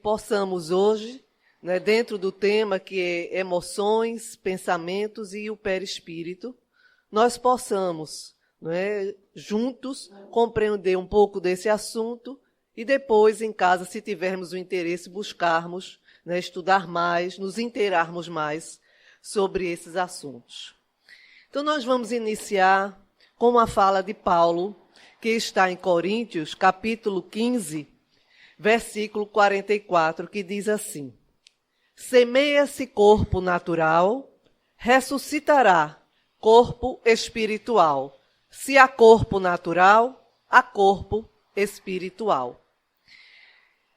possamos hoje, né, dentro do tema que é emoções, pensamentos e o perispírito, nós possamos, né, juntos compreender um pouco desse assunto e depois, em casa, se tivermos o interesse, buscarmos, né, estudar mais, nos inteirarmos mais sobre esses assuntos. Então, nós vamos iniciar com uma fala de Paulo, que está em Coríntios, capítulo 15, versículo 44, que diz assim: semeia-se corpo natural, ressuscitará corpo espiritual. Se há corpo natural, há corpo espiritual.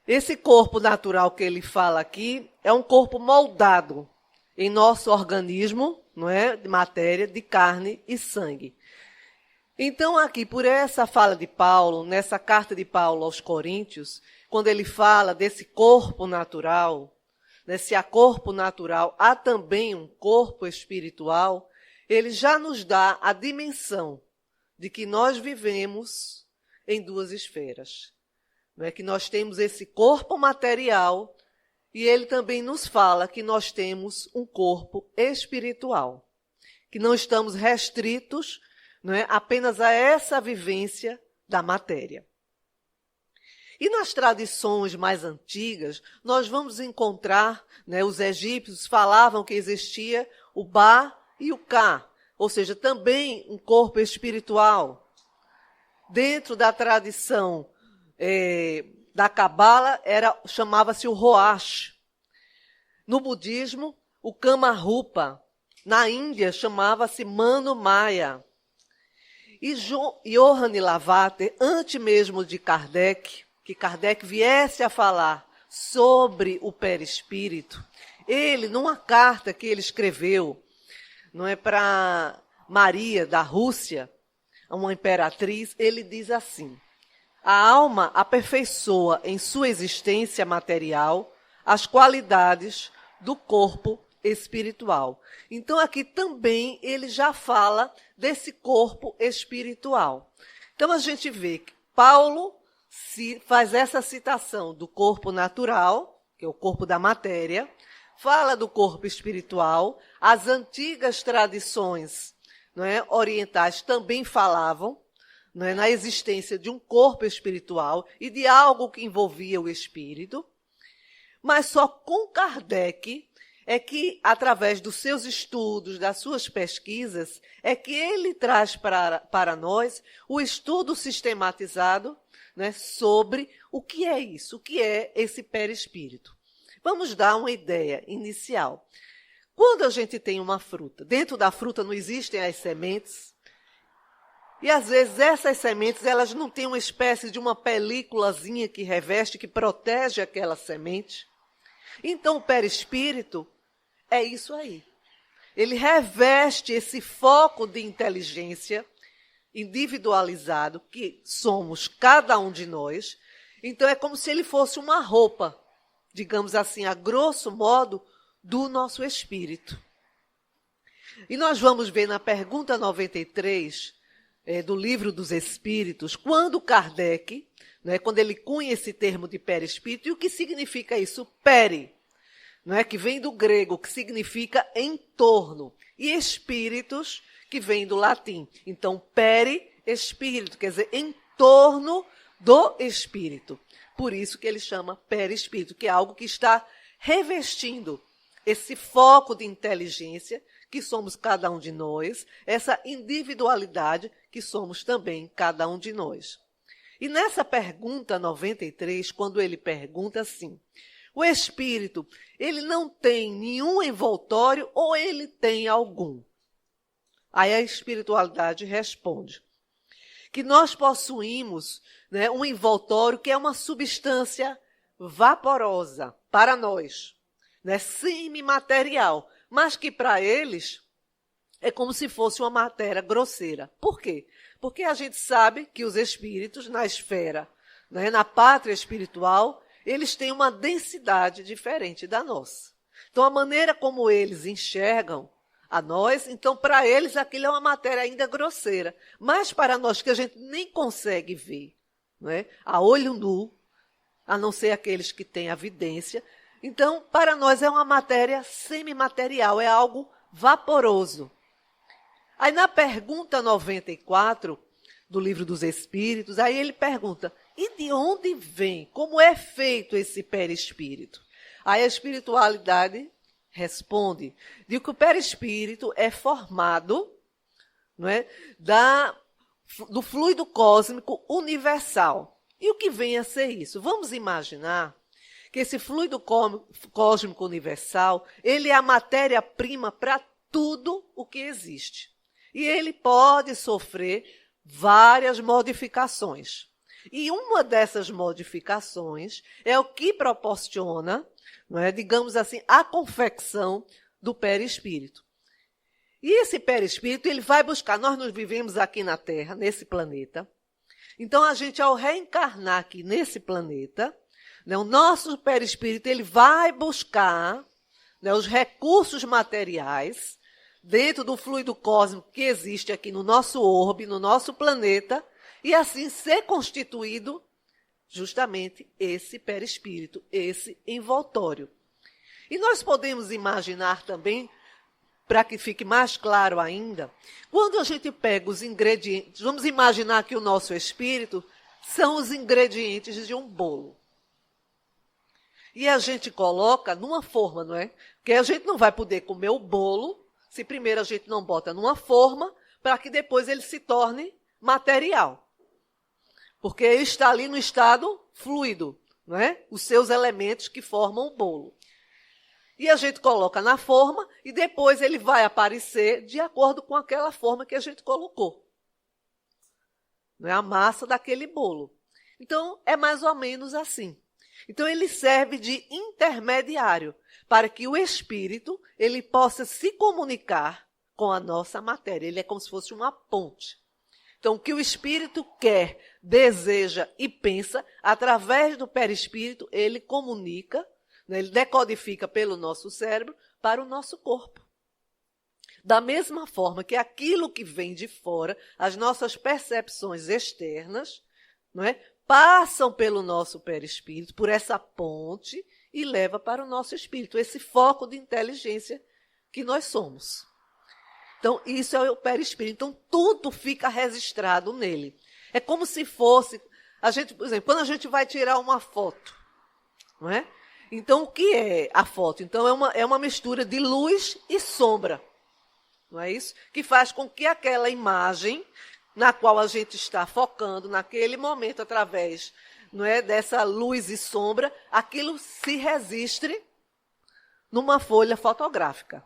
Esse corpo natural que ele fala aqui é um corpo moldado em nosso organismo, não é? De matéria, de carne e sangue. Então, aqui, por essa fala de Paulo, nessa carta de Paulo aos Coríntios, quando ele fala desse corpo natural, né, se há corpo natural, há também um corpo espiritual, ele já nos dá a dimensão de que nós vivemos em duas esferas. Não é que nós temos esse corpo material e ele também nos fala que nós temos um corpo espiritual, que não estamos restritos, não é, apenas a essa vivência da matéria. E nas tradições mais antigas, nós vamos encontrar, né, os egípcios falavam que existia o Ba e o Ka, ou seja, também um corpo espiritual. Dentro da tradição da Cabala, chamava-se o Roash. No budismo, o Kamarupa. Na Índia, chamava-se Mano Maya. E Johann Lavater, antes mesmo de Kardec, que Kardec viesse a falar sobre o perispírito, ele, numa carta que ele escreveu, não é, para Maria da Rússia, uma imperatriz, ele diz assim: a alma aperfeiçoa em sua existência material as qualidades do corpo espiritual. Então, aqui também ele já fala desse corpo espiritual. Então, a gente vê que Paulo faz essa citação do corpo natural, que é o corpo da matéria, fala do corpo espiritual. As antigas tradições, não é, orientais também falavam, não é, na existência de um corpo espiritual e de algo que envolvia o espírito. Mas só com Kardec é que, através dos seus estudos, das suas pesquisas, é que ele traz para nós o estudo sistematizado, né, sobre o que é isso, o que é esse perispírito. Vamos dar uma ideia inicial. Quando a gente tem uma fruta, dentro da fruta não existem as sementes, e às vezes essas sementes elas não têm uma espécie de uma películazinha que reveste, que protege aquela semente. Então o perispírito é isso aí. Ele reveste esse foco de inteligência individualizado, que somos cada um de nós. Então é como se ele fosse uma roupa, digamos assim, a grosso modo, do nosso espírito. E nós vamos ver na pergunta 93 do Livro dos Espíritos, quando Kardec, né, quando ele cunha esse termo de perispírito, e o que significa isso? Peri, não é, que vem do grego, que significa em torno, e espíritos, que vem do latim. Então, perispírito, quer dizer, em torno do espírito. Por isso que ele chama perispírito, que é algo que está revestindo esse foco de inteligência que somos cada um de nós, essa individualidade que somos também cada um de nós. E nessa pergunta 93, quando ele pergunta assim: o espírito, ele não tem nenhum envoltório ou ele tem algum? Aí a espiritualidade responde que nós possuímos, né, um envoltório que é uma substância vaporosa para nós, né, semimaterial, mas que para eles é como se fosse uma matéria grosseira. Por quê? Porque a gente sabe que os espíritos na esfera, né, na pátria espiritual, eles têm uma densidade diferente da nossa. Então, a maneira como eles enxergam a nós, então, para eles, aquilo é uma matéria ainda grosseira. Mas para nós, que a gente nem consegue ver, não é, a olho nu, a não ser aqueles que têm evidência. Então, para nós é uma matéria semimaterial, é algo vaporoso. Aí na pergunta 94 do Livro dos Espíritos, aí ele pergunta, e de onde vem, como é feito esse perispírito? Aí a espiritualidade responde, de que o perispírito é formado, não é, do fluido cósmico universal. E o que vem a ser isso? Vamos imaginar que esse fluido cósmico universal, ele é a matéria-prima para tudo o que existe. E ele pode sofrer várias modificações. E uma dessas modificações é o que proporciona, não é, digamos assim, a confecção do perispírito. E esse perispírito, ele vai buscar, nós nos vivemos aqui na Terra, nesse planeta. Então, a gente, ao reencarnar aqui nesse planeta, né, o nosso perispírito, ele vai buscar, né, os recursos materiais dentro do fluido cósmico que existe aqui no nosso orbe, no nosso planeta, e assim ser constituído justamente esse perispírito, esse envoltório. E nós podemos imaginar também, para que fique mais claro ainda, quando a gente pega os ingredientes, vamos imaginar que o nosso espírito são os ingredientes de um bolo. E a gente coloca numa forma, não é? Porque a gente não vai poder comer o bolo se primeiro a gente não bota numa forma, para que depois ele se torne material. Porque ele está ali no estado fluido, não é? Os seus elementos que formam o bolo. E a gente coloca na forma e depois ele vai aparecer de acordo com aquela forma que a gente colocou. Não é a massa daquele bolo. Então, é mais ou menos assim. Então, ele serve de intermediário para que o espírito ele possa se comunicar com a nossa matéria. Ele é como se fosse uma ponte. Então, o que o espírito quer, deseja e pensa, através do perispírito, ele comunica, né, ele decodifica pelo nosso cérebro para o nosso corpo. Da mesma forma que aquilo que vem de fora, as nossas percepções externas, não é, passam pelo nosso perispírito, por essa ponte, e leva para o nosso espírito, esse foco de inteligência que nós somos. Então, isso é o perispírito. Então, tudo fica registrado nele. É como se fosse, a gente, por exemplo, quando a gente vai tirar uma foto, não é? Então, o que é a foto? Então, é uma mistura de luz e sombra, não é isso? Que faz com que aquela imagem na qual a gente está focando naquele momento através, não é, dessa luz e sombra, aquilo se registre numa folha fotográfica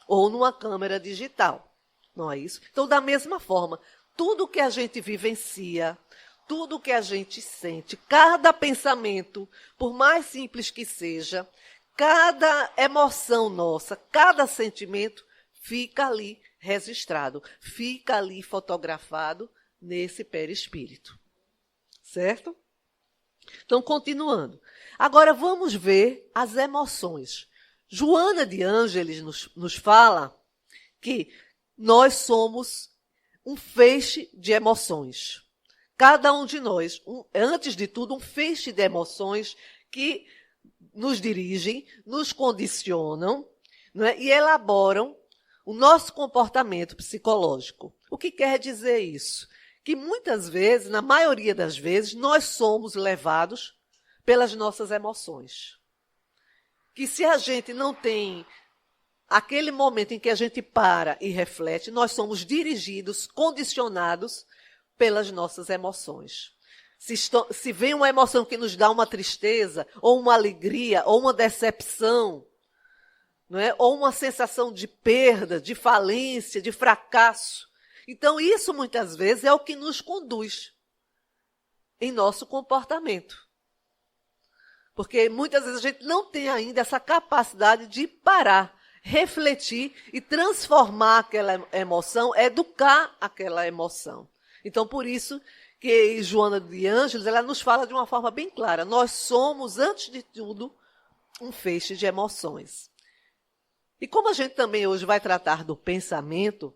ou numa câmera digital, não é isso? Então, da mesma forma, tudo que a gente vivencia, tudo que a gente sente, cada pensamento, por mais simples que seja, cada emoção nossa, cada sentimento, fica ali registrado, fica ali fotografado nesse perispírito. Certo? Então, continuando. Agora vamos ver as emoções. Joana de Ângeles nos fala que nós somos um feixe de emoções. Cada um de nós, antes de tudo, um feixe de emoções que nos dirigem, nos condicionam, não é? E elaboram o nosso comportamento psicológico. O que quer dizer isso? Que muitas vezes, na maioria das vezes, nós somos levados pelas nossas emoções. Que se a gente não tem aquele momento em que a gente para e reflete, nós somos dirigidos, condicionados pelas nossas emoções. Se vem uma emoção que nos dá uma tristeza, ou uma alegria, ou uma decepção, não é? Ou uma sensação de perda, de falência, de fracasso. Então, isso muitas vezes é o que nos conduz em nosso comportamento. Porque muitas vezes a gente não tem ainda essa capacidade de parar, refletir e transformar aquela emoção, educar aquela emoção. Então, por isso que Joana de Ângeles, ela nos fala de uma forma bem clara. Nós somos, antes de tudo, um feixe de emoções. E como a gente também hoje vai tratar do pensamento,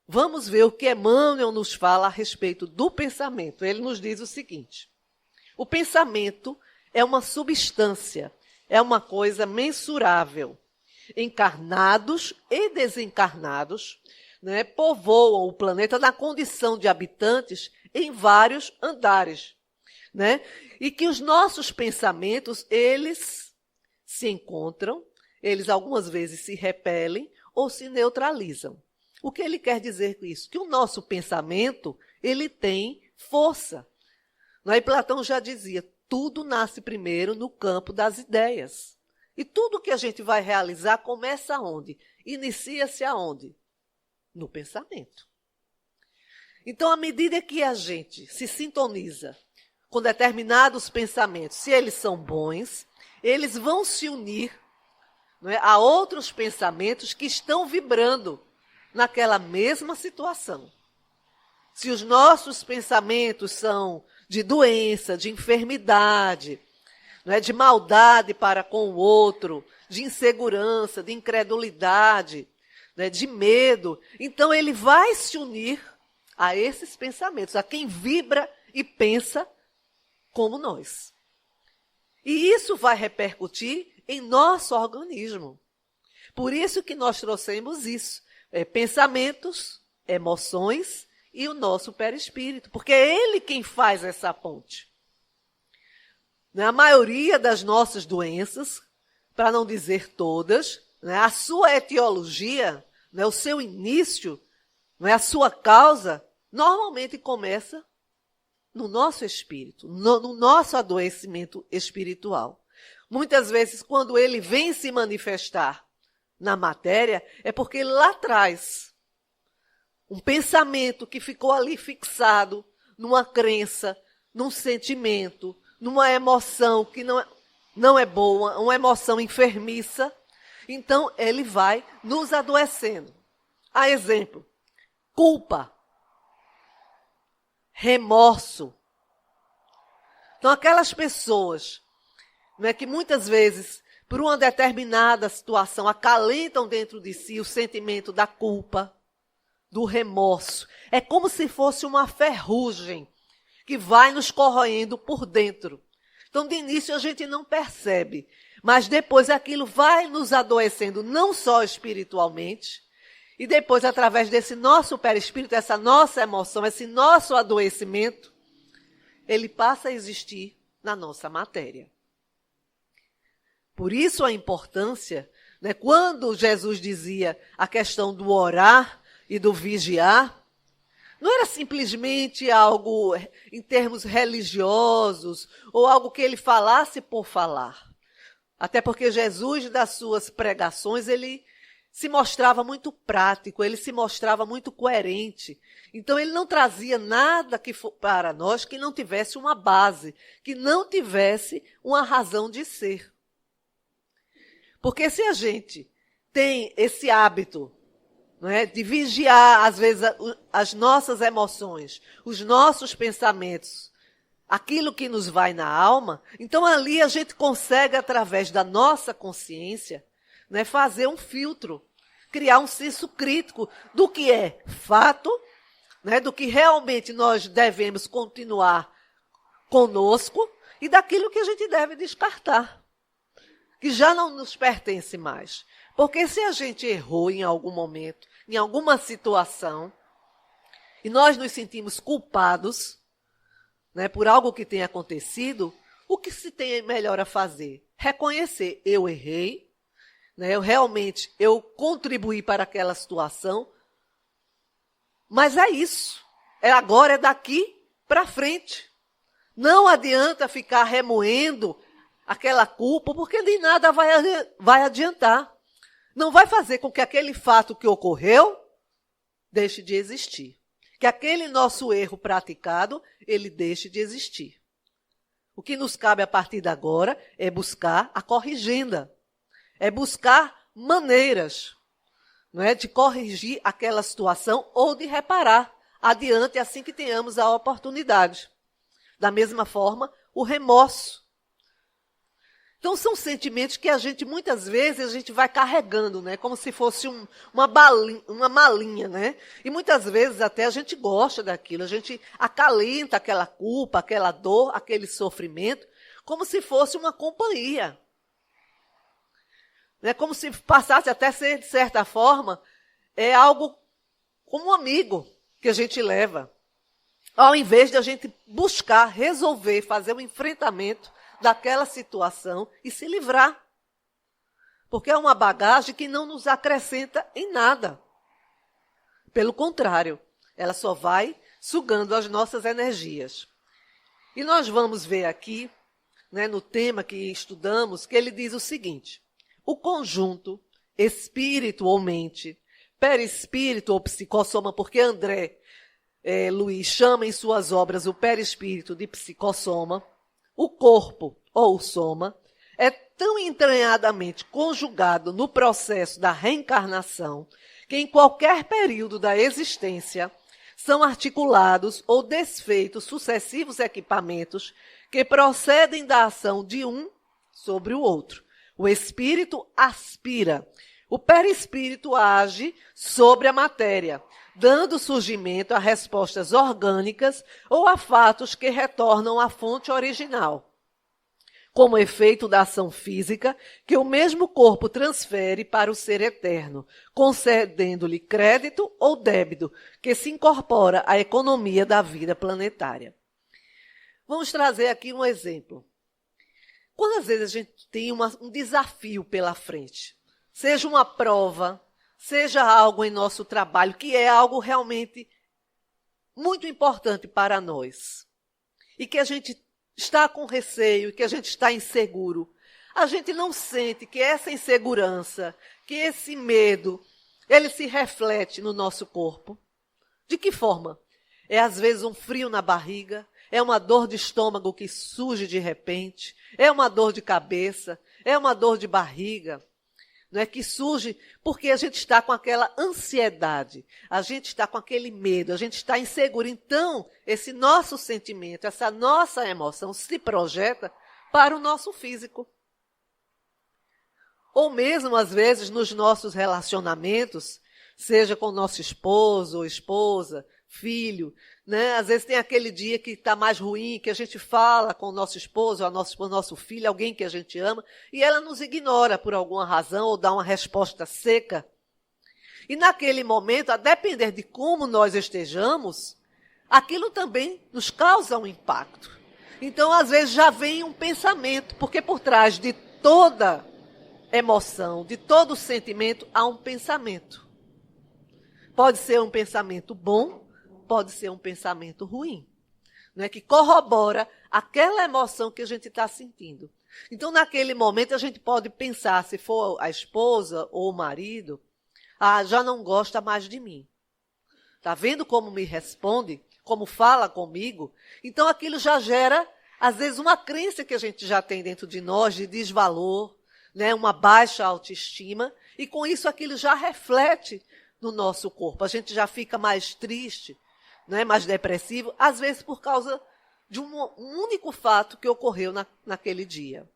vamos ver o que Emmanuel nos fala a respeito do pensamento. Ele nos diz o seguinte: o pensamento é uma substância, é uma coisa mensurável. Encarnados e desencarnados, né, povoam o planeta na condição de habitantes em vários andares, né? E que os nossos pensamentos, eles se encontram, eles algumas vezes se repelem ou se neutralizam. O que ele quer dizer com isso? Que o nosso pensamento, ele tem força. E Platão já dizia, tudo nasce primeiro no campo das ideias. E tudo que a gente vai realizar começa aonde? Inicia-se aonde? No pensamento. Então, à medida que a gente se sintoniza com determinados pensamentos, se eles são bons, eles vão se unir, não é, a outros pensamentos que estão vibrando naquela mesma situação. Se os nossos pensamentos são de doença, de enfermidade, não é, de maldade para com o outro, de insegurança, de incredulidade, né, de medo, então ele vai se unir a esses pensamentos, a quem vibra e pensa como nós. E isso vai repercutir em nosso organismo. Por isso que nós trouxemos isso, pensamentos, emoções e o nosso perispírito, porque é ele quem faz essa ponte. A maioria das nossas doenças, para não dizer todas, né, a sua etiologia, né, o seu início, né, a sua causa, normalmente começa no nosso espírito, no nosso adoecimento espiritual. Muitas vezes, quando ele vem se manifestar na matéria, é porque lá atrás, um pensamento que ficou ali fixado numa crença, num sentimento, numa emoção que não é boa, uma emoção enfermiça, então ele vai nos adoecendo. A exemplo, culpa, remorso. Então, aquelas pessoas, né, que muitas vezes, por uma determinada situação, acalentam dentro de si o sentimento da culpa, do remorso. É como se fosse uma ferrugem que vai nos corroendo por dentro. Então, de início, a gente não percebe, mas depois aquilo vai nos adoecendo, não só espiritualmente, e depois, através desse nosso perispírito, essa nossa emoção, esse nosso adoecimento, ele passa a existir na nossa matéria. Por isso a importância, né, quando Jesus dizia a questão do orar e do vigiar, não era simplesmente algo em termos religiosos, ou algo que ele falasse por falar. Até porque Jesus, das suas pregações, ele se mostrava muito prático, ele se mostrava muito coerente. Então, ele não trazia nada para nós que não tivesse uma base, que não tivesse uma razão de ser. Porque se a gente tem esse hábito, não é, de vigiar, às vezes, as nossas emoções, os nossos pensamentos, aquilo que nos vai na alma, então ali a gente consegue, através da nossa consciência, né, fazer um filtro, criar um senso crítico do que é fato, né, do que realmente nós devemos continuar conosco e daquilo que a gente deve descartar, que já não nos pertence mais. Porque se a gente errou em algum momento, em alguma situação, e nós nos sentimos culpados, né, por algo que tenha acontecido, o que se tem melhor a fazer? Reconhecer, eu errei, né, eu contribuí para aquela situação, mas é isso. Agora é daqui para frente. Não adianta ficar remoendo aquela culpa, porque nem nada vai adiantar. Não vai fazer com que aquele fato que ocorreu deixe de existir. Que aquele nosso erro praticado, ele deixe de existir. O que nos cabe a partir de agora é buscar a corrigenda. É buscar maneiras, não é, de corrigir aquela situação ou de reparar adiante assim que tenhamos a oportunidade. Da mesma forma, o remorso. Então, são sentimentos que a gente, muitas vezes, a gente vai carregando, né? Como se fosse uma malinha, né? E muitas vezes até a gente gosta daquilo, a gente acalenta aquela culpa, aquela dor, aquele sofrimento, como se fosse uma companhia. É como se passasse até ser, de certa forma, algo como um amigo que a gente leva. Ao invés de a gente buscar, resolver, fazer um enfrentamento daquela situação e se livrar. Porque é uma bagagem que não nos acrescenta em nada. Pelo contrário, ela só vai sugando as nossas energias. E nós vamos ver aqui, né, no tema que estudamos, que ele diz o seguinte: o conjunto, espírito ou mente, perispírito ou psicossoma, porque André Luiz chama em suas obras o perispírito de psicossoma, o corpo ou o soma, é tão entranhadamente conjugado no processo da reencarnação que em qualquer período da existência são articulados ou desfeitos sucessivos equipamentos que procedem da ação de um sobre o outro. O espírito aspira, o perispírito age sobre a matéria, dando surgimento a respostas orgânicas ou a fatos que retornam à fonte original, como efeito da ação física que o mesmo corpo transfere para o ser eterno, concedendo-lhe crédito ou débito, que se incorpora à economia da vida planetária. Vamos trazer aqui um exemplo. Quando às vezes a gente tem um desafio pela frente, seja uma prova, seja algo em nosso trabalho, que é algo realmente muito importante para nós, e que a gente está com receio, que a gente está inseguro, a gente não sente que essa insegurança, que esse medo, ele se reflete no nosso corpo. De que forma? É às vezes um frio na barriga, é uma dor de estômago que surge de repente, é uma dor de cabeça, é uma dor de barriga, não é, que surge porque a gente está com aquela ansiedade, a gente está com aquele medo, a gente está inseguro. Então, esse nosso sentimento, essa nossa emoção se projeta para o nosso físico. Ou mesmo, às vezes, nos nossos relacionamentos, seja com nosso esposo ou esposa, filho, né? Às vezes tem aquele dia que está mais ruim, que a gente fala com o nosso esposo, ou o nosso filho, alguém que a gente ama, e ela nos ignora por alguma razão ou dá uma resposta seca. E naquele momento, a depender de como nós estejamos, aquilo também nos causa um impacto. Então, às vezes, já vem um pensamento, porque por trás de toda emoção, de todo sentimento, há um pensamento. Pode ser um pensamento bom, pode ser um pensamento ruim, não é, que corrobora aquela emoção que a gente está sentindo. Então, naquele momento, a gente pode pensar, se for a esposa ou o marido, já não gosta mais de mim. Está vendo como me responde? Como fala comigo? Então, aquilo já gera, às vezes, uma crença que a gente já tem dentro de nós, de desvalor, né, uma baixa autoestima, e com isso aquilo já reflete no nosso corpo. A gente já fica mais triste, né, mais depressivo, às vezes por causa de um único fato que ocorreu naquele dia.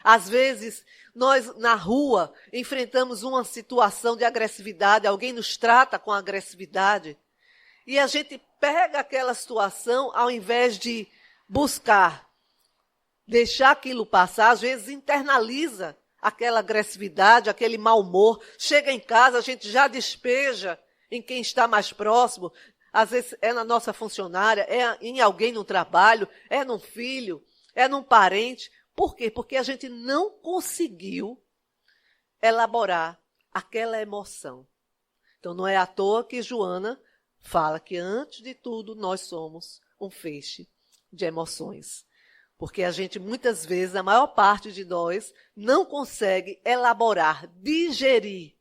Às vezes, nós na rua enfrentamos uma situação de agressividade, alguém nos trata com agressividade, e a gente pega aquela situação, ao invés de buscar deixar aquilo passar, às vezes internaliza aquela agressividade, aquele mau humor, chega em casa, a gente já despeja em quem está mais próximo. Às vezes é na nossa funcionária, é em alguém no trabalho, é num filho, é num parente. Por quê? Porque a gente não conseguiu elaborar aquela emoção. Então, não é à toa que Joana fala que, antes de tudo, nós somos um feixe de emoções. Porque a gente, muitas vezes, a maior parte de nós, não consegue elaborar, digerir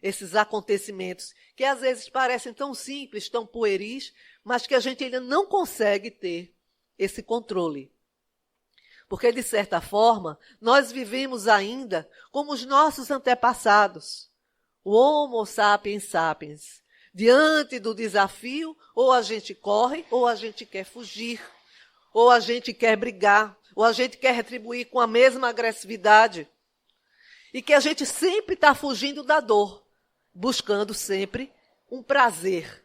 esses acontecimentos que às vezes parecem tão simples, tão pueris, mas que a gente ainda não consegue ter esse controle. Porque, de certa forma, nós vivemos ainda como os nossos antepassados. O Homo sapiens sapiens. Diante do desafio, ou a gente corre, ou a gente quer fugir, ou a gente quer brigar, ou a gente quer retribuir com a mesma agressividade. E que a gente sempre está fugindo da dor, buscando sempre um prazer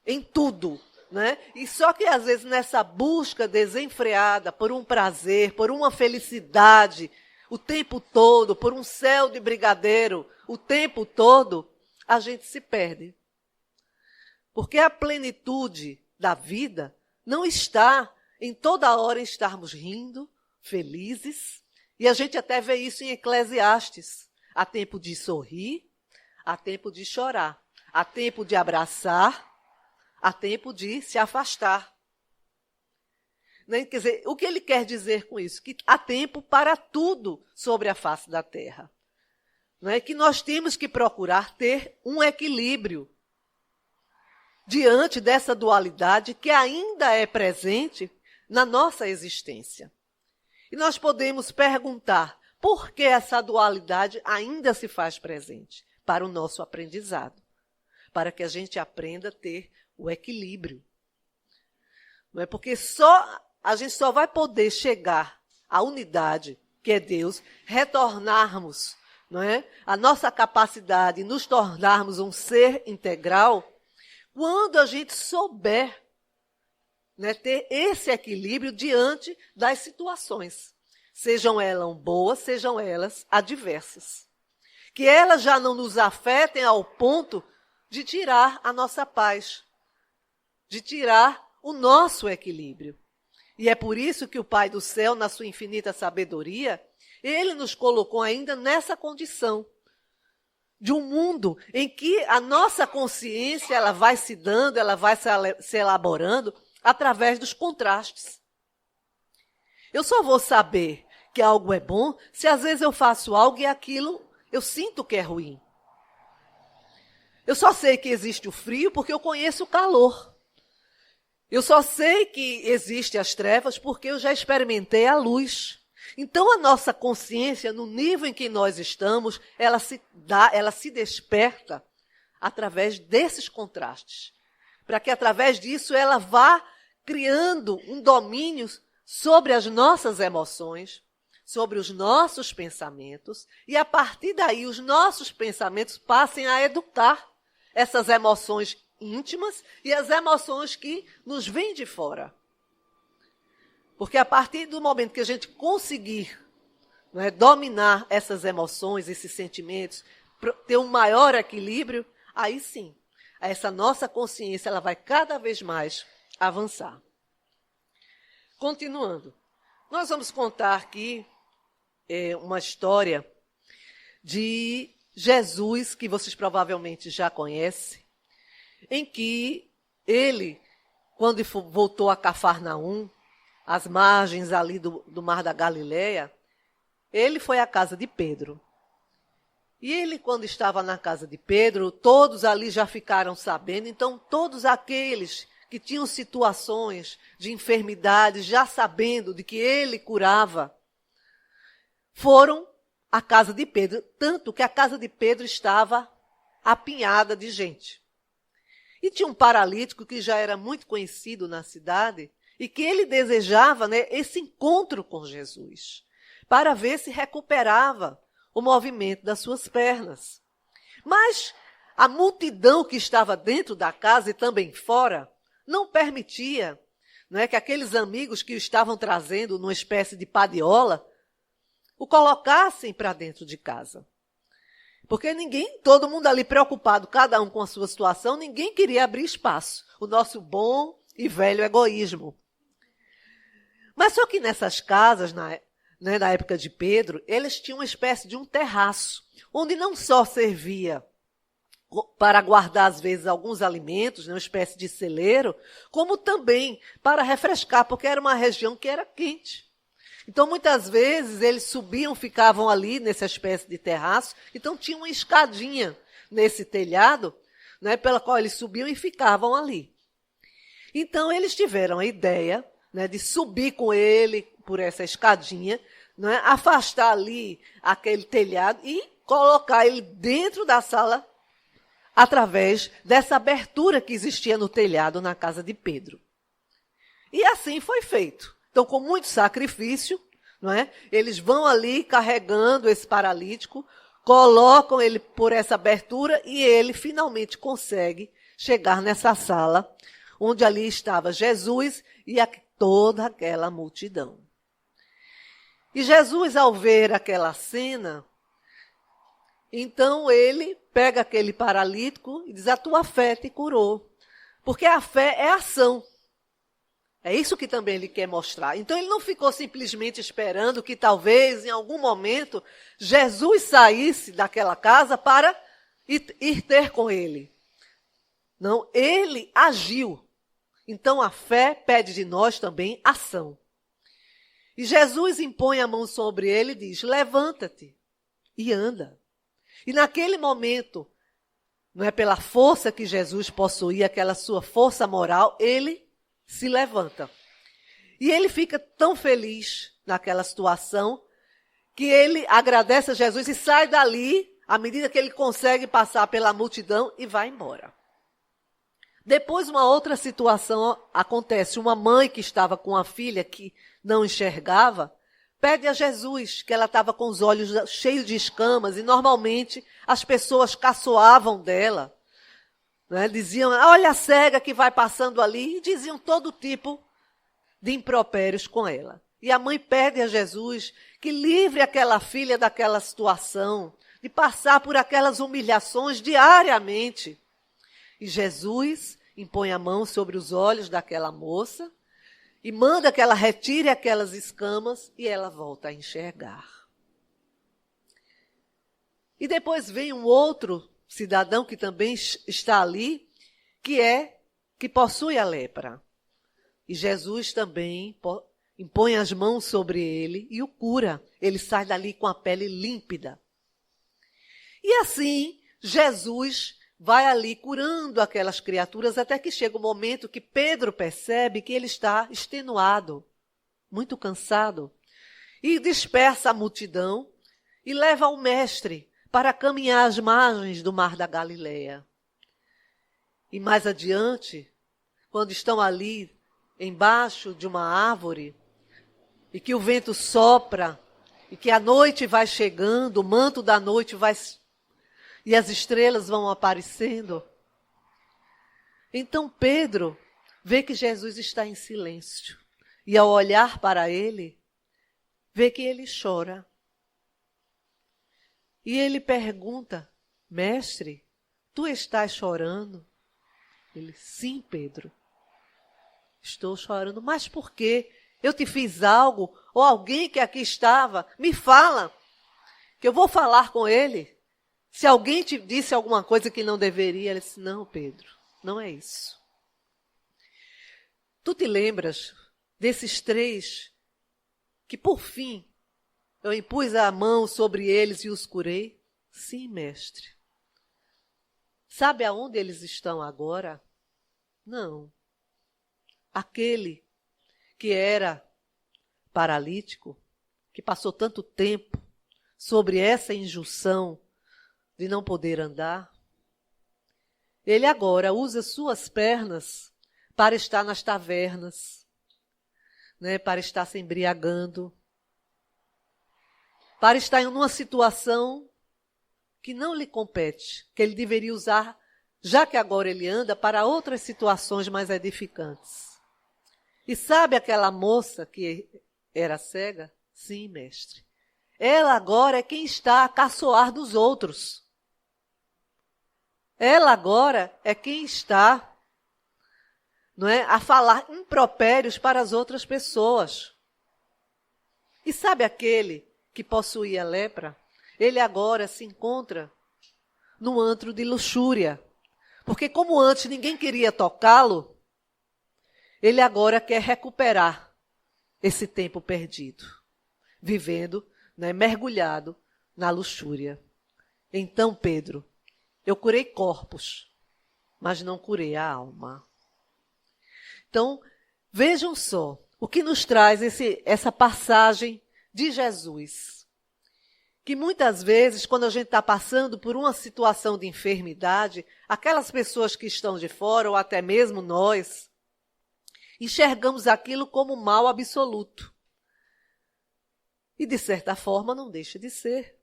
em tudo, né? E só que às vezes nessa busca desenfreada por um prazer, por uma felicidade, o tempo todo, por um céu de brigadeiro, o tempo todo, a gente se perde. Porque a plenitude da vida não está em toda hora estarmos rindo, felizes, e a gente até vê isso em Eclesiastes. Há tempo de sorrir, há tempo de chorar, há tempo de abraçar, há tempo de se afastar. Quer dizer, o que ele quer dizer com isso? Que há tempo para tudo sobre a face da terra. Não é? Que nós temos que procurar ter um equilíbrio diante dessa dualidade que ainda é presente na nossa existência. E nós podemos perguntar, por que essa dualidade ainda se faz presente? Para o nosso aprendizado, para que a gente aprenda a ter o equilíbrio. Não é? Porque a gente só vai poder chegar à unidade, que é Deus, retornarmos, não é? A nossa capacidade de nos tornarmos um ser integral, quando a gente souber, né, ter esse equilíbrio diante das situações. Sejam elas boas, sejam elas adversas. Que elas já não nos afetem ao ponto de tirar a nossa paz, de tirar o nosso equilíbrio. E é por isso que o Pai do Céu, na sua infinita sabedoria, ele nos colocou ainda nessa condição de um mundo em que a nossa consciência ela vai se dando, ela vai se elaborando através dos contrastes. Eu só vou saber que algo é bom se às vezes eu faço algo e aquilo eu sinto que é ruim. Eu só sei que existe o frio porque eu conheço o calor. Eu só sei que existem as trevas porque eu já experimentei a luz. Então a nossa consciência, no nível em que nós estamos, ela se desperta através desses contrastes. Para que através disso ela vá criando um domínio sobre as nossas emoções, sobre os nossos pensamentos, e a partir daí os nossos pensamentos passem a educar essas emoções íntimas e as emoções que nos vêm de fora. Porque a partir do momento que a gente conseguir, não é, dominar essas emoções, esses sentimentos, ter um maior equilíbrio, aí sim, essa nossa consciência ela vai cada vez mais avançar. Continuando, nós vamos contar aqui uma história de Jesus, que vocês provavelmente já conhecem, em que ele, quando voltou a Cafarnaum, às margens ali do Mar da Galileia, ele foi à casa de Pedro. E ele, quando estava na casa de Pedro, todos ali já ficaram sabendo, então todos aqueles que tinham situações de enfermidade, já sabendo de que ele curava, foram à casa de Pedro, tanto que a casa de Pedro estava apinhada de gente. E tinha um paralítico que já era muito conhecido na cidade, e que ele desejava, né, esse encontro com Jesus, para ver se recuperava o movimento das suas pernas. Mas a multidão que estava dentro da casa e também fora não permitia, não é, que aqueles amigos que o estavam trazendo numa espécie de padiola o colocassem para dentro de casa. Porque todo mundo ali preocupado, cada um com a sua situação, ninguém queria abrir espaço. O nosso bom e velho egoísmo. Mas só que nessas casas, na época de Pedro, eles tinham uma espécie de um terraço, onde não só servia para guardar, às vezes, alguns alimentos, uma espécie de celeiro, como também para refrescar, porque era uma região que era quente. Então, muitas vezes, eles subiam, ficavam ali nessa espécie de terraço, então tinha uma escadinha nesse telhado, né, pela qual eles subiam e ficavam ali. Então, eles tiveram a ideia, né, de subir com ele por essa escadinha, né, afastar ali aquele telhado e colocar ele dentro da sala através dessa abertura que existia no telhado na casa de Pedro. E assim foi feito. Então, com muito sacrifício, não é, eles vão ali carregando esse paralítico, colocam ele por essa abertura e ele finalmente consegue chegar nessa sala onde ali estava Jesus e toda aquela multidão. E Jesus, ao ver aquela cena, então ele pega aquele paralítico e diz: a tua fé te curou. Porque a fé é ação. É isso que também ele quer mostrar. Então ele não ficou simplesmente esperando que talvez em algum momento Jesus saísse daquela casa para ir ter com ele. Não, ele agiu. Então a fé pede de nós também ação. E Jesus impõe a mão sobre ele e diz: levanta-te e anda. E naquele momento, não é pela força que Jesus possuía, aquela sua força moral, ele se levanta. E ele fica tão feliz naquela situação que ele agradece a Jesus e sai dali à medida que ele consegue passar pela multidão e vai embora. Depois uma outra situação acontece. Uma mãe que estava com a filha que não enxergava, pede a Jesus, que ela estava com os olhos cheios de escamas e normalmente as pessoas caçoavam dela. Né? Diziam: olha a cega que vai passando ali, e diziam todo tipo de impropérios com ela. E a mãe pede a Jesus que livre aquela filha daquela situação, de passar por aquelas humilhações diariamente. E Jesus impõe a mão sobre os olhos daquela moça e manda que ela retire aquelas escamas e ela volta a enxergar. E depois vem um outro cidadão que também está ali, que possui a lepra. E Jesus também impõe as mãos sobre ele e o cura. Ele sai dali com a pele límpida. E assim, Jesus vai ali curando aquelas criaturas até que chega o momento que Pedro percebe que ele está extenuado, muito cansado, e dispersa a multidão e leva o mestre para caminhar às margens do mar da Galileia. E mais adiante, quando estão ali embaixo de uma árvore e que o vento sopra e que a noite vai chegando, o manto da noite vai e as estrelas vão aparecendo. Então Pedro vê que Jesus está em silêncio. E ao olhar para ele, vê que ele chora. E ele pergunta: mestre, tu estás chorando? Ele: sim, Pedro, estou chorando. Mas por quê? Eu te fiz algo? Ou alguém que aqui estava? Me fala, que eu vou falar com ele. Se alguém te disse alguma coisa que não deveria, ele disse: não, Pedro, não é isso. Tu te lembras desses 3 que, por fim, eu impus a mão sobre eles e os curei? Sim, mestre. Sabe aonde eles estão agora? Não. Aquele que era paralítico, que passou tanto tempo sobre essa injunção de não poder andar, ele agora usa suas pernas para estar nas tavernas, né, para estar se embriagando, para estar em uma situação que não lhe compete, que ele deveria usar, já que agora ele anda, para outras situações mais edificantes. E sabe aquela moça que era cega? Sim, mestre. Ela agora é quem está a caçoar dos outros. Ela agora é quem está, não é, a falar impropérios para as outras pessoas. E sabe aquele que possuía lepra? Ele agora se encontra num antro de luxúria. Porque como antes ninguém queria tocá-lo, ele agora quer recuperar esse tempo perdido, vivendo, né, mergulhado na luxúria. Então, Pedro, eu curei corpos, mas não curei a alma. Então, vejam só o que nos traz essa passagem de Jesus. Que muitas vezes, quando a gente está passando por uma situação de enfermidade, aquelas pessoas que estão de fora, ou até mesmo nós, enxergamos aquilo como mal absoluto. E, de certa forma, não deixa de ser.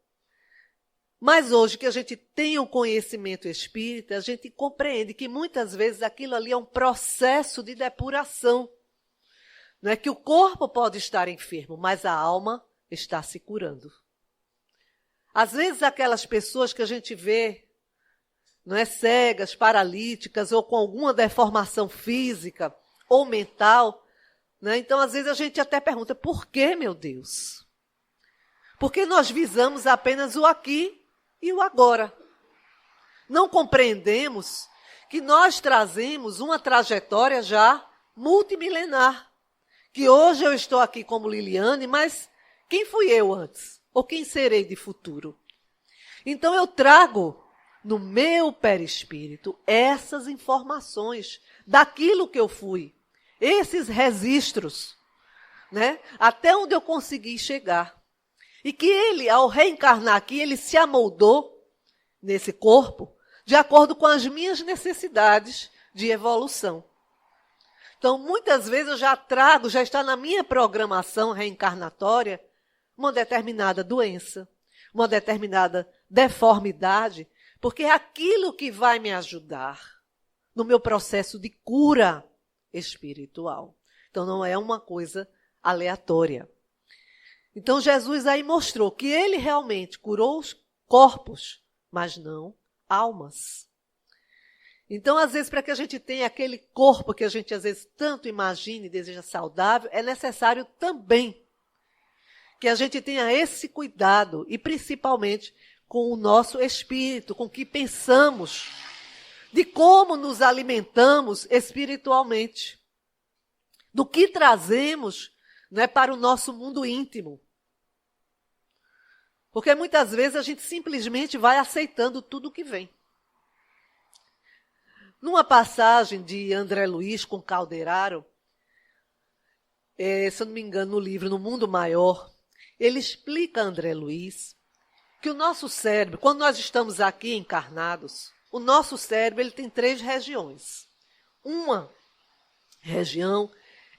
Mas hoje que a gente tem o conhecimento espírita, a gente compreende que muitas vezes aquilo ali é um processo de depuração. Não é que o corpo pode estar enfermo, mas a alma está se curando. Às vezes aquelas pessoas que a gente vê, não é, cegas, paralíticas ou com alguma deformação física ou mental, né? Então às vezes a gente até pergunta, por que, meu Deus? Porque nós visamos apenas o aqui e o agora. Não compreendemos que nós trazemos uma trajetória já multimilenar. Que hoje eu estou aqui como Liliane, mas quem fui eu antes? Ou quem serei de futuro? Então eu trago no meu perispírito essas informações daquilo que eu fui. Esses registros, né? Até onde eu consegui chegar. E que ele, ao reencarnar aqui, ele se amoldou nesse corpo de acordo com as minhas necessidades de evolução. Então, muitas vezes eu já trago, já está na minha programação reencarnatória, uma determinada doença, uma determinada deformidade, porque é aquilo que vai me ajudar no meu processo de cura espiritual. Então, não é uma coisa aleatória. Então, Jesus aí mostrou que ele realmente curou os corpos, mas não almas. Então, às vezes, para que a gente tenha aquele corpo que a gente, às vezes, tanto imagina e deseja saudável, é necessário também que a gente tenha esse cuidado, e principalmente com o nosso espírito, com o que pensamos, de como nos alimentamos espiritualmente, do que trazemos, né, para o nosso mundo íntimo. Porque muitas vezes a gente simplesmente vai aceitando tudo que vem. Numa passagem de André Luiz com Calderaro, se eu não me engano, no livro No Mundo Maior, ele explica a André Luiz que o nosso cérebro, quando nós estamos aqui encarnados, o nosso cérebro ele tem 3 regiões. Uma região,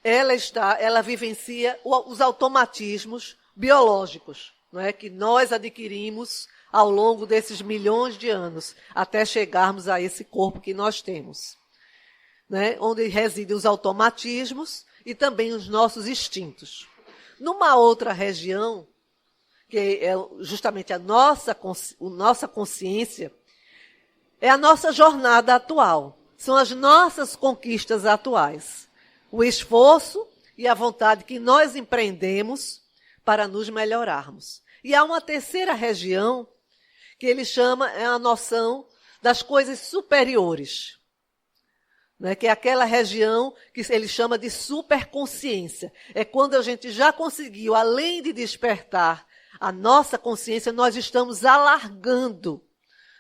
ela vivencia os automatismos biológicos, não é, que nós adquirimos ao longo desses milhões de anos, até chegarmos a esse corpo que nós temos, né, onde residem os automatismos e também os nossos instintos. Numa outra região, que é justamente a nossa consciência, é a nossa jornada atual, são as nossas conquistas atuais, o esforço e a vontade que nós empreendemos para nos melhorarmos. E há uma terceira região, que ele chama a noção das coisas superiores, né? Que é aquela região que ele chama de superconsciência. É quando a gente já conseguiu, além de despertar a nossa consciência, nós estamos alargando,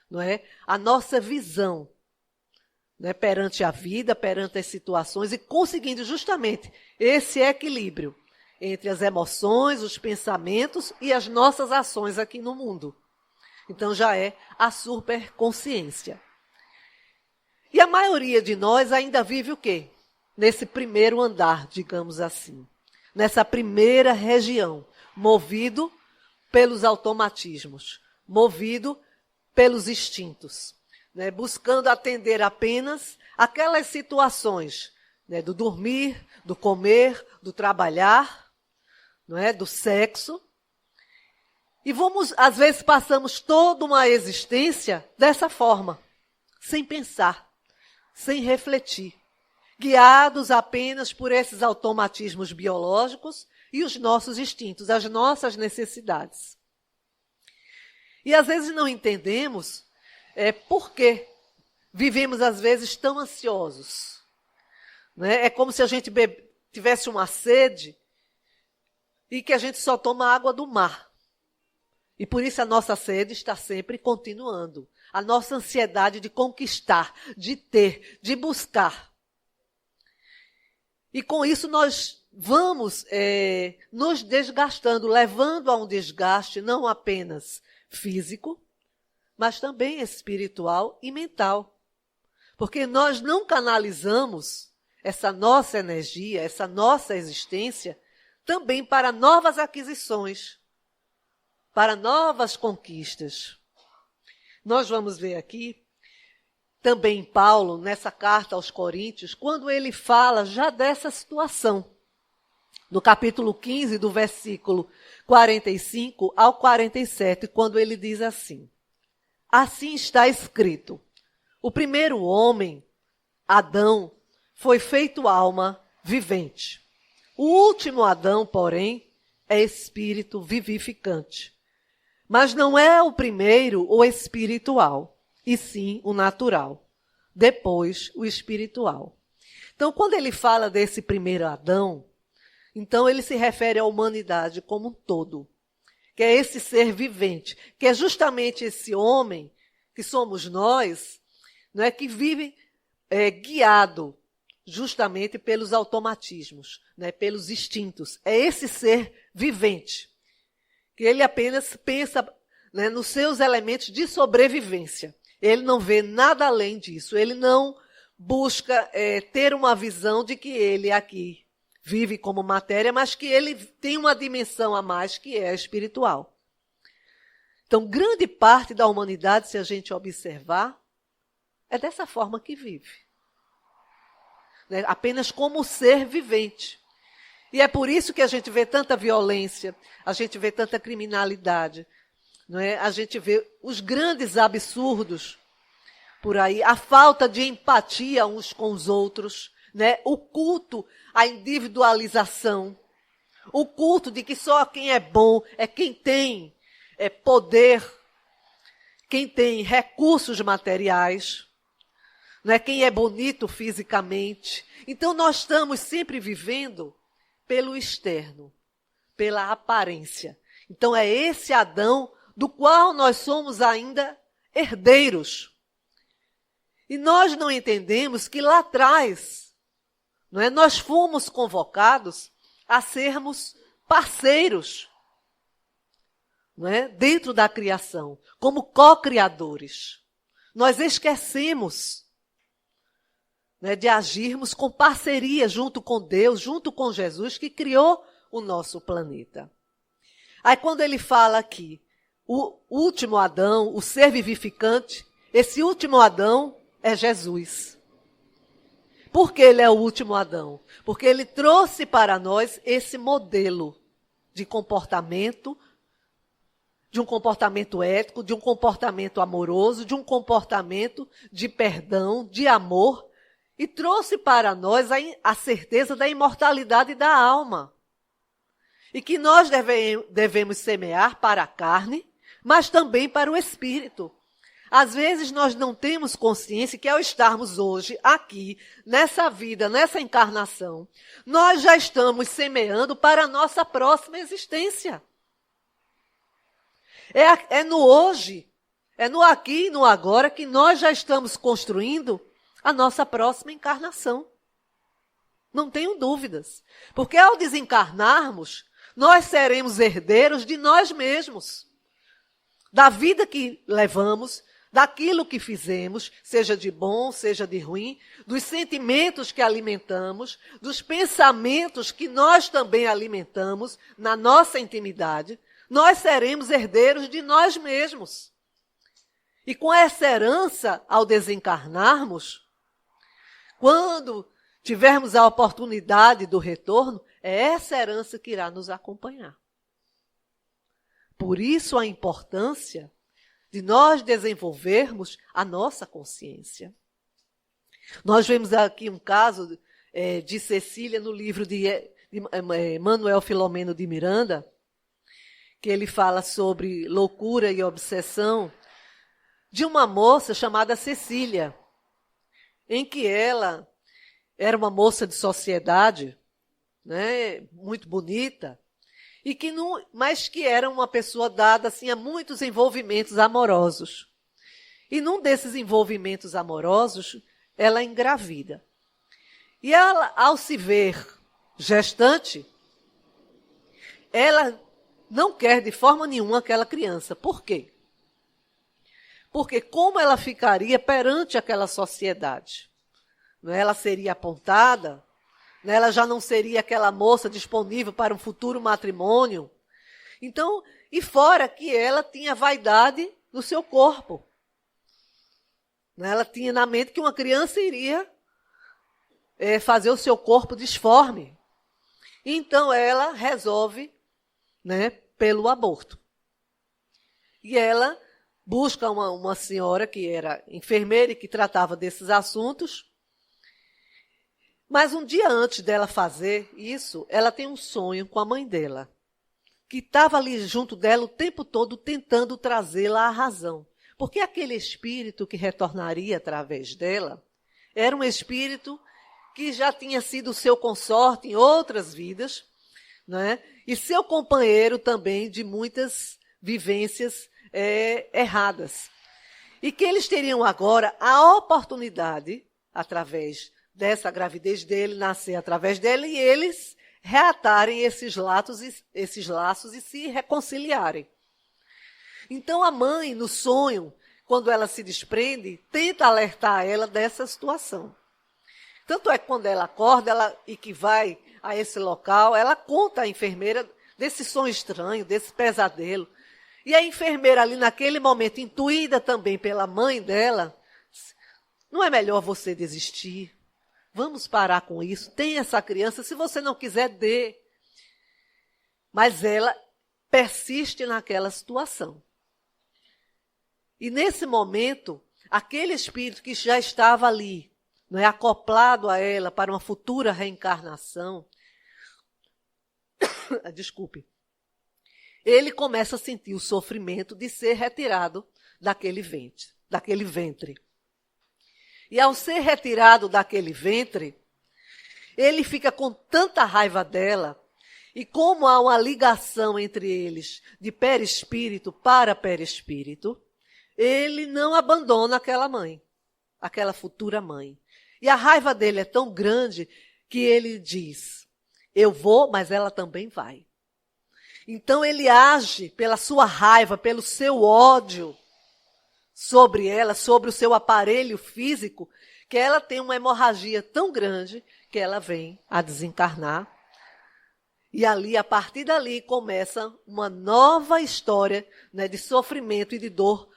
não é, a nossa visão, né, perante a vida, perante as situações, e conseguindo justamente esse equilíbrio entre as emoções, os pensamentos e as nossas ações aqui no mundo. Então já é a superconsciência. E a maioria de nós ainda vive o quê? Nesse primeiro andar, digamos assim. Nessa primeira região, movido pelos automatismos, movido pelos instintos, né? Buscando atender apenas aquelas situações, né? Do dormir, do comer, do trabalhar, não é? Do sexo. E às vezes passamos toda uma existência dessa forma, sem pensar, sem refletir, guiados apenas por esses automatismos biológicos e os nossos instintos, as nossas necessidades. E às vezes não entendemos por que vivemos às vezes tão ansiosos, né? É como se a gente tivesse uma sede e que a gente só toma água do mar. E por isso a nossa sede está sempre continuando. A nossa ansiedade de conquistar, de ter, de buscar. E com isso nós vamos nos desgastando, levando a um desgaste não apenas físico, mas também espiritual e mental. Porque nós não canalizamos essa nossa energia, essa nossa existência, também para novas aquisições, para novas conquistas. Nós vamos ver aqui, também Paulo, nessa carta aos Coríntios, quando ele fala já dessa situação. No capítulo 15, do versículo 45 ao 47, quando ele diz assim: assim está escrito, o primeiro homem, Adão, foi feito alma vivente. O último Adão, porém, é espírito vivificante. Mas não é o primeiro o espiritual, e sim o natural. Depois, o espiritual. Então, quando ele fala desse primeiro Adão, então ele se refere à humanidade como um todo, que é esse ser vivente, que é justamente esse homem, que somos nós, não é, que vive guiado justamente pelos automatismos, né, pelos instintos. É esse ser vivente, que ele apenas pensa, né, nos seus elementos de sobrevivência. Ele não vê nada além disso. Ele não busca ter uma visão de que ele aqui vive como matéria, mas que ele tem uma dimensão a mais, que é a espiritual. Então, grande parte da humanidade, se a gente observar, é dessa forma que vive. Né? Apenas como ser vivente. E é por isso que a gente vê tanta violência, a gente vê tanta criminalidade, não é? A gente vê os grandes absurdos por aí, a falta de empatia uns com os outros, né? O culto à individualização, o culto de que só quem é bom é quem tem poder, quem tem recursos materiais, não é? Quem é bonito fisicamente. Então nós estamos sempre vivendo pelo externo, pela aparência. Então é esse Adão do qual nós somos ainda herdeiros. E nós não entendemos que lá atrás, não é, nós fomos convocados a sermos parceiros, não é, dentro da criação, como co-criadores. Nós esquecemos, né, de agirmos com parceria junto com Deus, junto com Jesus, que criou o nosso planeta. Aí quando ele fala aqui, o último Adão, o ser vivificante, esse último Adão é Jesus. Por que ele é o último Adão? Porque ele trouxe para nós esse modelo de comportamento, de um comportamento ético, de um comportamento amoroso, de um comportamento de perdão, de amor, e trouxe para nós a certeza da imortalidade da alma. E que nós devemos semear para a carne, mas também para o espírito. Às vezes nós não temos consciência que ao estarmos hoje aqui, nessa vida, nessa encarnação, nós já estamos semeando para a nossa próxima existência. É no hoje, é no aqui e no agora que nós já estamos construindo a nossa próxima encarnação. Não tenho dúvidas. Porque ao desencarnarmos, nós seremos herdeiros de nós mesmos. Da vida que levamos, daquilo que fizemos, seja de bom, seja de ruim, dos sentimentos que alimentamos, dos pensamentos que nós também alimentamos na nossa intimidade, nós seremos herdeiros de nós mesmos. E com essa herança, ao desencarnarmos, quando tivermos a oportunidade do retorno, é essa herança que irá nos acompanhar. Por isso a importância de nós desenvolvermos a nossa consciência. Nós vemos aqui um caso de Cecília no livro de Manuel Filomeno de Miranda, que ele fala sobre loucura e obsessão, de uma moça chamada Cecília, em que ela era uma moça de sociedade, né, muito bonita, e que não, mas que era uma pessoa dada assim, a muitos envolvimentos amorosos. E num desses envolvimentos amorosos, ela engravida. E ela, ao se ver gestante, ela não quer de forma nenhuma aquela criança. Por quê? Porque como ela ficaria perante aquela sociedade? Ela seria apontada, ela já não seria aquela moça disponível para um futuro matrimônio. Então, e fora que ela tinha vaidade no seu corpo. Ela tinha na mente que uma criança iria fazer o seu corpo disforme. Então, ela resolve, pelo aborto. E ela busca uma senhora que era enfermeira e que tratava desses assuntos. Mas um dia antes dela fazer isso, ela tem um sonho com a mãe dela, que estava ali junto dela o tempo todo tentando trazê-la à razão. Porque aquele espírito que retornaria através dela era um espírito que já tinha sido seu consorte em outras vidas, e seu companheiro também de muitas vivências erradas. E que eles teriam agora a oportunidade, através dessa gravidez dele, nascer através dela, e eles reatarem esses laços e se reconciliarem. Então a mãe, no sonho, quando ela se desprende, tenta alertar ela dessa situação. Tanto é que quando ela acorda e que vai a esse local, ela conta à enfermeira desse sonho estranho, desse pesadelo. E a enfermeira ali naquele momento, intuída também pela mãe dela, não é melhor você desistir? Vamos parar com isso. Tem essa criança, se você não quiser, dê. Mas ela persiste naquela situação. E nesse momento, aquele espírito que já estava ali, acoplado a ela para uma futura reencarnação, desculpe, ele começa a sentir o sofrimento de ser retirado daquele ventre. E ao ser retirado daquele ventre, ele fica com tanta raiva dela, e como há uma ligação entre eles de perispírito para perispírito, ele não abandona aquela mãe, aquela futura mãe. E a raiva dele é tão grande que ele diz, eu vou, mas ela também vai. Então ele age pela sua raiva, pelo seu ódio sobre ela, sobre o seu aparelho físico, que ela tem uma hemorragia tão grande que ela vem a desencarnar. E ali, a partir dali, começa uma nova história, de sofrimento e de dor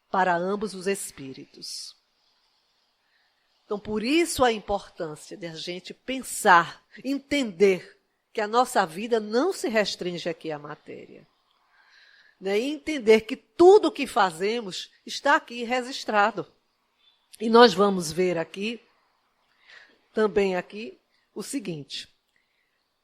para ambos os espíritos. Então, por isso a importância de a gente pensar, entender que a nossa vida não se restringe aqui à matéria. E entender que tudo o que fazemos está aqui registrado. E nós vamos ver aqui, também aqui, o seguinte.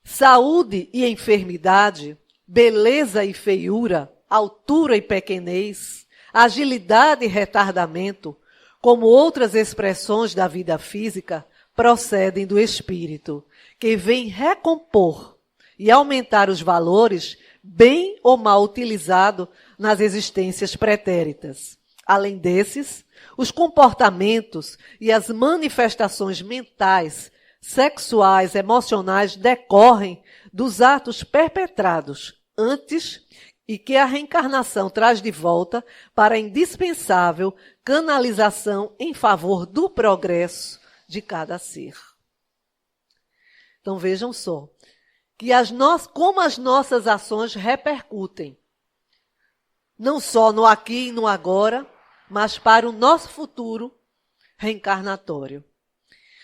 Saúde e enfermidade, beleza e feiura, altura e pequenez, agilidade e retardamento, como outras expressões da vida física, procedem do espírito, que vem recompor e aumentar os valores bem ou mal utilizado nas existências pretéritas. Além desses, os comportamentos e as manifestações mentais, sexuais, emocionais decorrem dos atos perpetrados antes e que a reencarnação traz de volta para a indispensável canalização em favor do progresso de cada ser. Então vejam só, que como as nossas ações repercutem, não só no aqui e no agora, mas para o nosso futuro reencarnatório.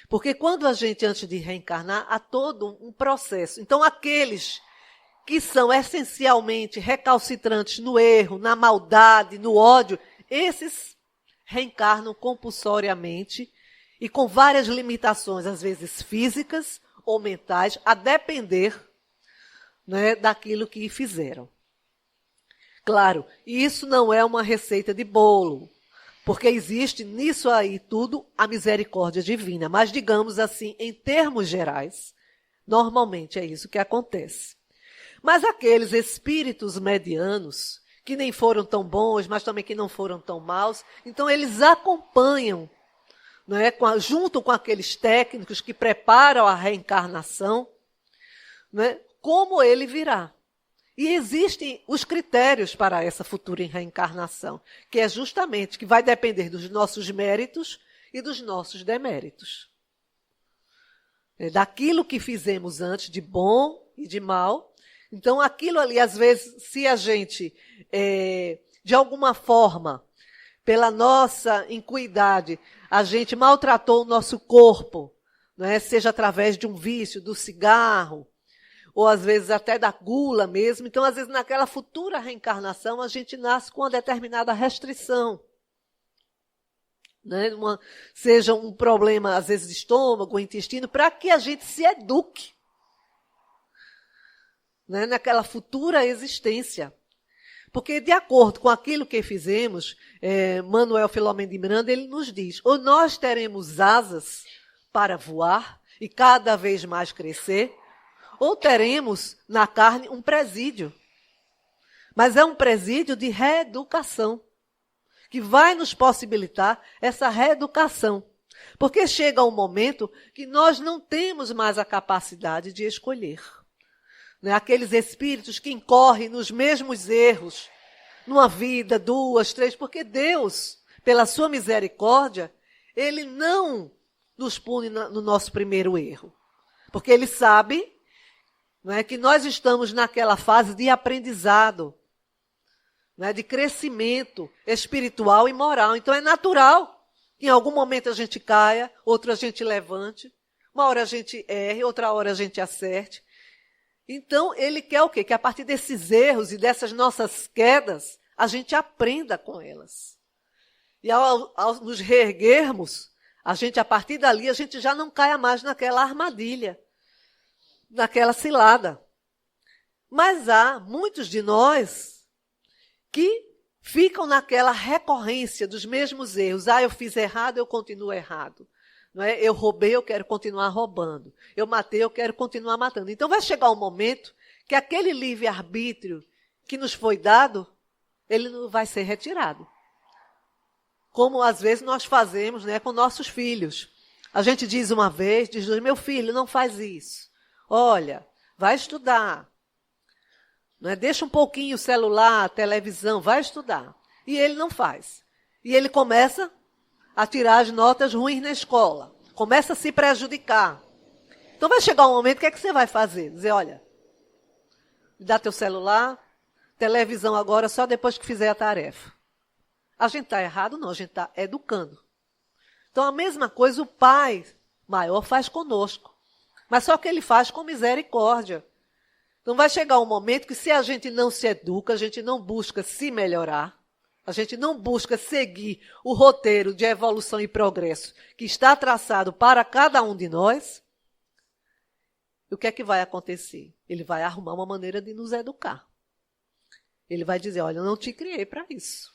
Porque quando a gente, antes de reencarnar, há todo um processo. Então, aqueles que são essencialmente recalcitrantes no erro, na maldade, no ódio, esses reencarnam compulsoriamente e com várias limitações, às vezes físicas ou mentais, a depender daquilo que fizeram. Claro, isso não é uma receita de bolo, porque existe nisso aí tudo a misericórdia divina. Mas, digamos assim, em termos gerais, normalmente é isso que acontece. Mas aqueles espíritos medianos, que nem foram tão bons, mas também que não foram tão maus, então eles acompanham, junto com aqueles técnicos que preparam a reencarnação, como ele virá. E existem os critérios para essa futura reencarnação, que é justamente que vai depender dos nossos méritos e dos nossos deméritos. Daquilo que fizemos antes de bom e de mal. Então, aquilo ali, às vezes, se a gente, de alguma forma, pela nossa incuidade, a gente maltratou o nosso corpo, não é? Seja através de um vício, do cigarro, ou às vezes até da gula mesmo. Então, às vezes, naquela futura reencarnação, a gente nasce com uma determinada restrição. Né? Seja um problema, às vezes, de estômago, intestino, para que a gente se eduque, né? Naquela futura existência. Porque, de acordo com aquilo que fizemos, Manuel Filomeno de Miranda, ele nos diz, ou nós teremos asas para voar e cada vez mais crescer, ou teremos na carne um presídio. Mas é um presídio de reeducação, que vai nos possibilitar essa reeducação. Porque chega um momento que nós não temos mais a capacidade de escolher. Né? Aqueles espíritos que incorrem nos mesmos erros, numa vida, 2, 3, porque Deus, pela sua misericórdia, Ele não nos pune no nosso primeiro erro. Porque Ele sabe, não é, que nós estamos naquela fase de aprendizado, não é, de crescimento espiritual e moral. Então é natural que em algum momento a gente caia, outro a gente levante, uma hora a gente erre, outra hora a gente acerte. Então, ele quer o quê? Que a partir desses erros e dessas nossas quedas, a gente aprenda com elas. E ao nos reerguermos, a gente, a partir dali, a gente já não caia mais naquela armadilha, naquela cilada. Mas há muitos de nós que ficam naquela recorrência dos mesmos erros. Eu fiz errado, eu continuo errado. Não é? Eu roubei, eu quero continuar roubando. Eu matei, eu quero continuar matando. Então vai chegar um momento que aquele livre-arbítrio que nos foi dado, ele não vai ser retirado. Como às vezes nós fazemos, né, com nossos filhos. A gente diz uma vez, diz, meu filho, não faz isso. Olha, vai estudar. Não é? Deixa um pouquinho o celular, a televisão, vai estudar. E ele não faz. E ele começa a tirar as notas ruins na escola. Começa a se prejudicar. Então vai chegar um momento, o que é que você vai fazer? Dizer, olha, dá teu celular, televisão agora só depois que fizer a tarefa. A gente está errado? Não, a gente está educando. Então a mesma coisa o Pai maior faz conosco. Mas só que ele faz com misericórdia. Então vai chegar um momento que se a gente não se educa, a gente não busca se melhorar, a gente não busca seguir o roteiro de evolução e progresso que está traçado para cada um de nós, o que é que vai acontecer? Ele vai arrumar uma maneira de nos educar. Ele vai dizer, olha, eu não te criei para isso.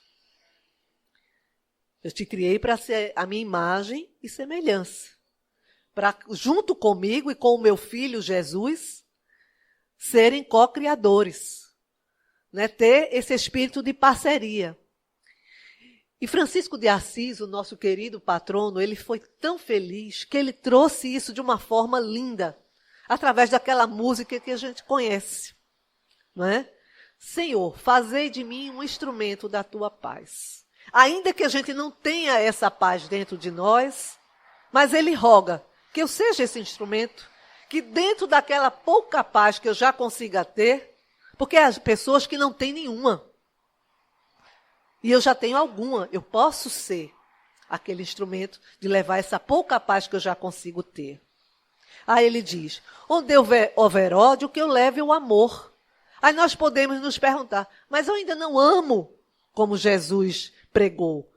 Eu te criei para ser a minha imagem e semelhança. Para, junto comigo e com o meu filho Jesus, serem co-criadores. Né? Ter esse espírito de parceria. E Francisco de Assis, o nosso querido patrono, ele foi tão feliz que ele trouxe isso de uma forma linda, através daquela música que a gente conhece. Não é? Senhor, fazei de mim um instrumento da tua paz. Ainda que a gente não tenha essa paz dentro de nós, mas ele roga que eu seja esse instrumento, que dentro daquela pouca paz que eu já consiga ter, porque há pessoas que não têm nenhuma, e eu já tenho alguma, eu posso ser aquele instrumento de levar essa pouca paz que eu já consigo ter. Aí ele diz, onde houver ódio, que eu leve o amor. Aí nós podemos nos perguntar, mas eu ainda não amo como Jesus pregou,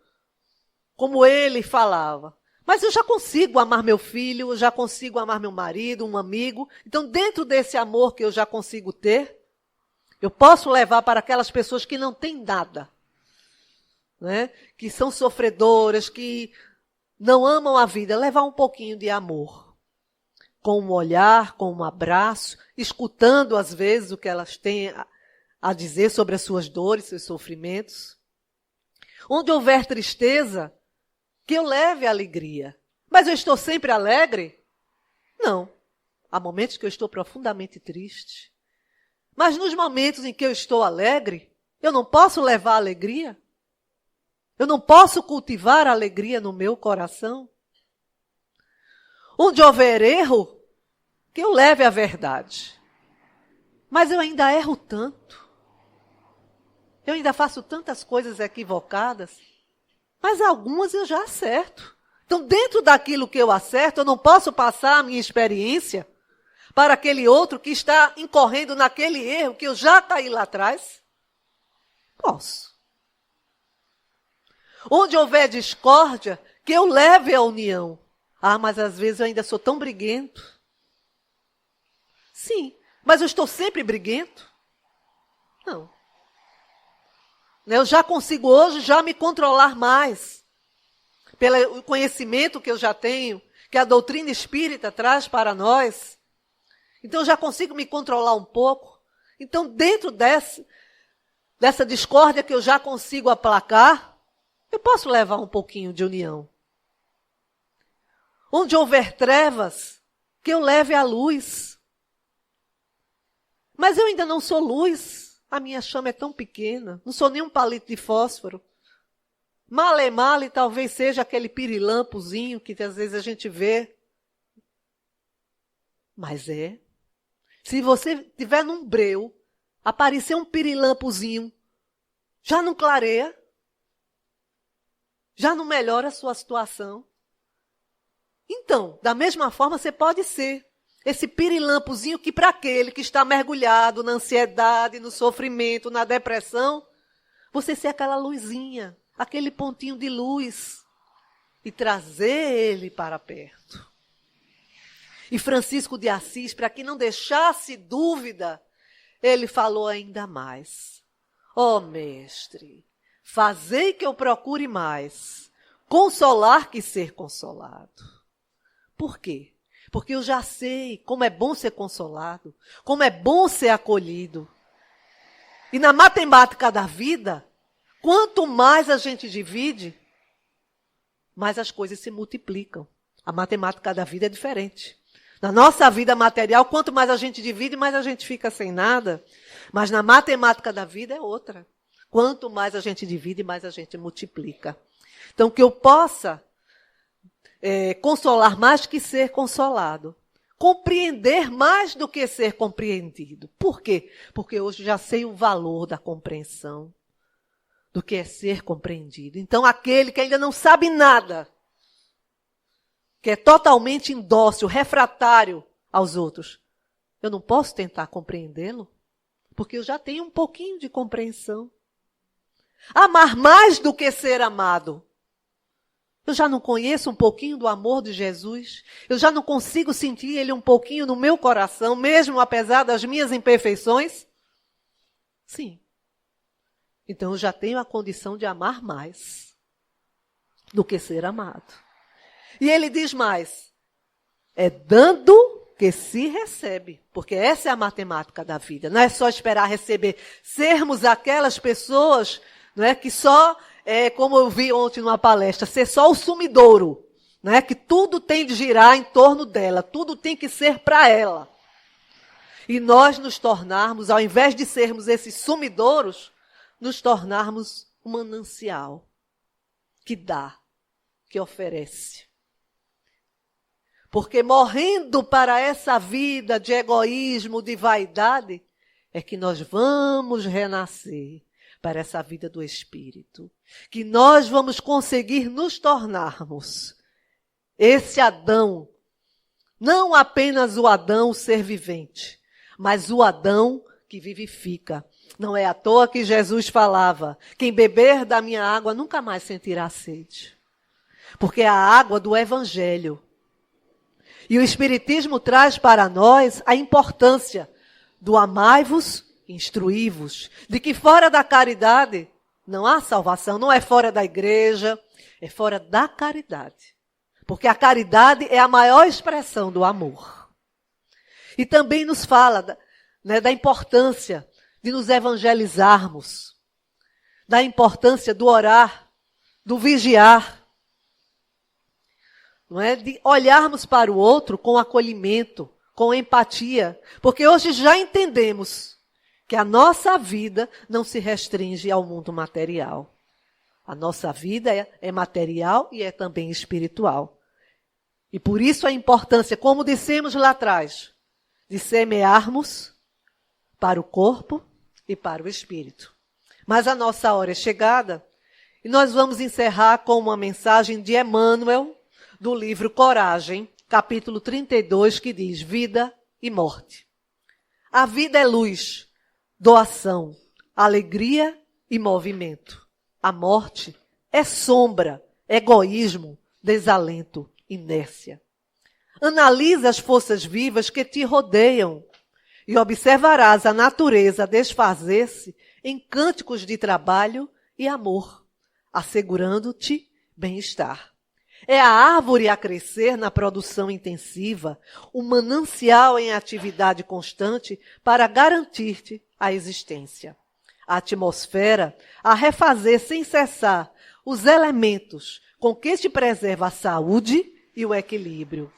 como ele falava. Mas eu já consigo amar meu filho, eu já consigo amar meu marido, um amigo. Então, dentro desse amor que eu já consigo ter, eu posso levar para aquelas pessoas que não têm nada, né? Que são sofredoras, que não amam a vida, levar um pouquinho de amor. Com um olhar, com um abraço, escutando às vezes o que elas têm a dizer sobre as suas dores, seus sofrimentos. Onde houver tristeza, que eu leve alegria. Mas eu estou sempre alegre? Não. Há momentos que eu estou profundamente triste. Mas nos momentos em que eu estou alegre, eu não posso levar alegria? Eu não posso cultivar alegria no meu coração? Onde houver erro, que eu leve a verdade. Mas eu ainda erro tanto. Eu ainda faço tantas coisas equivocadas. Mas algumas eu já acerto. Então, dentro daquilo que eu acerto, eu não posso passar a minha experiência para aquele outro que está incorrendo naquele erro que eu já caí lá atrás? Posso. Onde houver discórdia, que eu leve a união. Ah, mas às vezes eu ainda sou tão briguento. Sim, mas eu estou sempre briguento? Não. Eu já consigo hoje já me controlar mais. Pelo conhecimento que eu já tenho, que a doutrina espírita traz para nós. Então eu já consigo me controlar um pouco. Então dentro dessa discórdia que eu já consigo aplacar, eu posso levar um pouquinho de união. Onde houver trevas, que eu leve a luz. Mas eu ainda não sou luz. A minha chama é tão pequena. Não sou nem um palito de fósforo. Male, talvez seja aquele pirilampozinho que às vezes a gente vê. Mas é. Se você estiver num breu, aparecer um pirilampozinho, já não clareia? Já não melhora a sua situação? Então, da mesma forma, você pode ser esse pirilampozinho que para aquele que está mergulhado na ansiedade, no sofrimento, na depressão, você ser aquela luzinha, aquele pontinho de luz e trazer ele para perto. E Francisco de Assis, para que não deixasse dúvida, ele falou ainda mais. Ó mestre, fazei que eu procure mais, consolar que ser consolado. Por quê? Porque eu já sei como é bom ser consolado, como é bom ser acolhido. E na matemática da vida, quanto mais a gente divide, mais as coisas se multiplicam. A matemática da vida é diferente. Na nossa vida material, quanto mais a gente divide, mais a gente fica sem nada. Mas na matemática da vida é outra. Quanto mais a gente divide, mais a gente multiplica. Então, que eu possa consolar mais que ser consolado. Compreender mais do que ser compreendido. Por quê? Porque hoje já sei o valor da compreensão, do que é ser compreendido. Então, aquele que ainda não sabe nada, que é totalmente indócil, refratário aos outros, eu não posso tentar compreendê-lo, porque eu já tenho um pouquinho de compreensão. Amar mais do que ser amado. Eu já não conheço um pouquinho do amor de Jesus. Eu já não consigo sentir ele um pouquinho no meu coração, mesmo apesar das minhas imperfeições? Sim. Então eu já tenho a condição de amar mais do que ser amado. E ele diz mais, é dando que se recebe, porque essa é a matemática da vida, não é só esperar receber, sermos aquelas pessoas, não é, que só, como eu vi ontem numa palestra, ser só o sumidouro, não é, que tudo tem de girar em torno dela, tudo tem que ser para ela. E nós nos tornarmos, ao invés de sermos esses sumidouros, nos tornarmos um manancial que dá, que oferece. Porque morrendo para essa vida de egoísmo, de vaidade, é que nós vamos renascer para essa vida do Espírito. Que nós vamos conseguir nos tornarmos esse Adão, não apenas o Adão, o ser vivente, mas o Adão que vivifica. Não é à toa que Jesus falava, quem beber da minha água nunca mais sentirá sede. Porque é a água do Evangelho. E o Espiritismo traz para nós a importância do amai-vos, instruí-vos, de que fora da caridade não há salvação, não é fora da igreja, é fora da caridade. Porque a caridade é a maior expressão do amor. E também nos fala da importância de nos evangelizarmos, da importância do orar, do vigiar, não é? De olharmos para o outro com acolhimento, com empatia, porque hoje já entendemos que a nossa vida não se restringe ao mundo material. A nossa vida é material e é também espiritual. E por isso a importância, como dissemos lá atrás, de semearmos para o corpo e para o espírito. Mas a nossa hora é chegada E nós vamos encerrar com uma mensagem de Emmanuel, do livro Coragem, capítulo 32, que diz: vida e morte. A vida é luz, doação, alegria e movimento. A morte é sombra, egoísmo, desalento, inércia. Analisa as forças vivas que te rodeiam e observarás a natureza desfazer-se em cânticos de trabalho e amor, assegurando-te bem-estar. É a árvore a crescer na produção intensiva, um manancial em atividade constante para garantir-te a existência. A atmosfera a refazer sem cessar os elementos com que te preserva a saúde e o equilíbrio.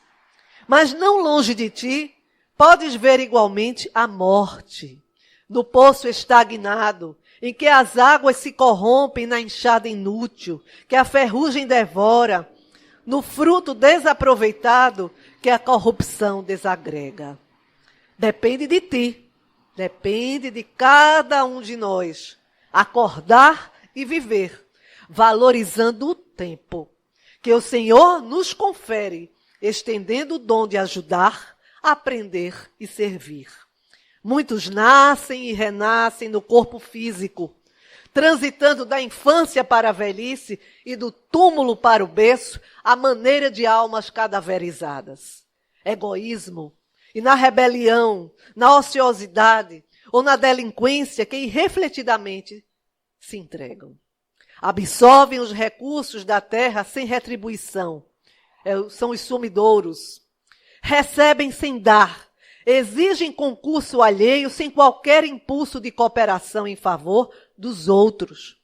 Mas não longe de ti, podes ver igualmente a morte, no poço estagnado, em que as águas se corrompem na enxada inútil, que a ferrugem devora, no fruto desaproveitado que a corrupção desagrega. Depende de ti, depende de cada um de nós, acordar e viver, valorizando o tempo que o Senhor nos confere, estendendo o dom de ajudar, aprender e servir. Muitos nascem e renascem no corpo físico, transitando da infância para a velhice e do túmulo para o berço, à maneira de almas cadaverizadas. Egoísmo, e na rebelião, na ociosidade ou na delinquência que irrefletidamente se entregam. Absorvem os recursos da terra sem retribuição. São os sumidouros. Recebem sem dar. Exigem concurso alheio sem qualquer impulso de cooperação em favor dos outros.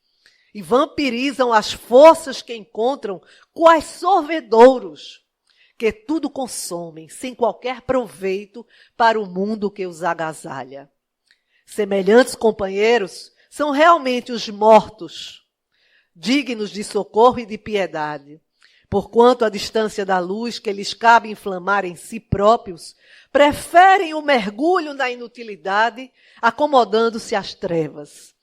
E vampirizam as forças que encontram quais sorvedouros, que tudo consomem sem qualquer proveito para o mundo que os agasalha. Semelhantes companheiros são realmente os mortos, dignos de socorro e de piedade, porquanto a distância da luz que lhes cabe inflamar em si próprios, preferem o mergulho na inutilidade, acomodando-se às trevas.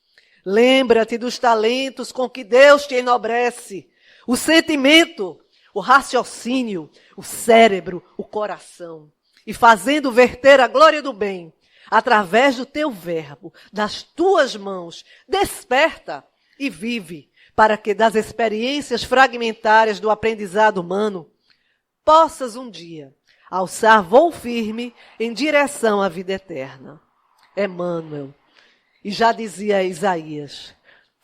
Lembra-te dos talentos com que Deus te enobrece, o sentimento, o raciocínio, o cérebro, o coração, e fazendo verter a glória do bem, através do teu verbo, das tuas mãos, desperta e vive, para que das experiências fragmentárias do aprendizado humano, possas um dia alçar voo firme em direção à vida eterna. Emmanuel. E já dizia Isaías: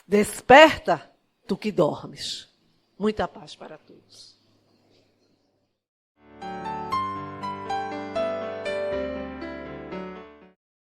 desperta, tu que dormes. Muita paz para todos.